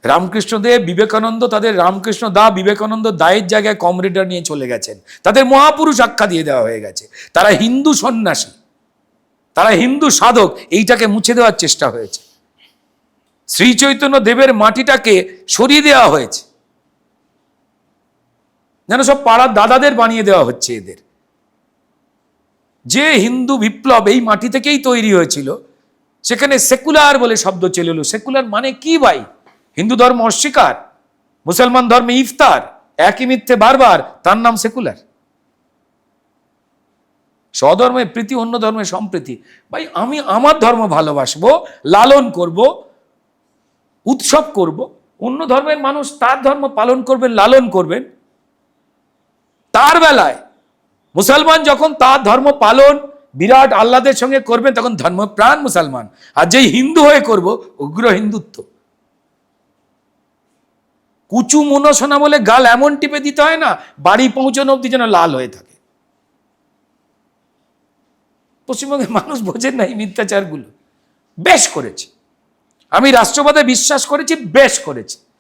রামকৃষ্ণদেব, বিবেকানন্দ, তাদের রামকৃষ্ণ দা, বিবেকানন্দ দায়ের জায়গায় কমরেডার নিয়ে চলে গেছেন, তাদের মহাপুরুষ আখ্যা দিয়ে দেওয়া হয়ে গেছে। তারা হিন্দু সন্ন্যাসী, তারা হিন্দু সাধক, এইটাকে মুছে দেওয়ার চেষ্টা হয়েছে। শ্রী চৈতন্য দেবের মাটিটাকে সরিয়ে দেওয়া হয়েছে, যেন সব পাড়ার দাদাদের বানিয়ে দেওয়া হচ্ছে এদের। যে হিন্দু বিপ্লব এই মাটি থেকেই তৈরি হয়েছিল, সেখানে সেকুলার বলে শব্দ চলে এলো। সেকুলার মানে কি ভাই? হিন্দু ধর্ম অস্বীকার, মুসলমান ধর্মে ইফতার, একই মিথ্যে বারবার, তার নাম সেকুলার। স্বধর্মে প্রীতি, অন্য ধর্মে সম্প্রীতি। ভাই আমি আমার ধর্ম ভালোবাসবো, লালন করব, উৎসব করব, অন্য ধর্মের মানুষ তার ধর্ম পালন করবেন, লালন করবেন। তার বেলায় মুসলমান যখন তার ধর্ম পালন বিরাট আহ্লাদের সঙ্গে করবেন, তখন ধর্মপ্রাণ মুসলমান। আর যেই হিন্দু হয়ে করব, উগ্র হিন্দুত্ব। কুচু মনসোনা বলে গাল এমন টিপে দিতে হয় না, বাড়ি পৌঁছানো অব্দি যেন লাল হয়ে থাকে। পশ্চিমবঙ্গের মানুষ বোঝেন না এই মিথ্যাচারগুলো। বেশ করেছে, আমি রাষ্ট্রবাদে বিশ্বাস করেছি, বেশ করেছি।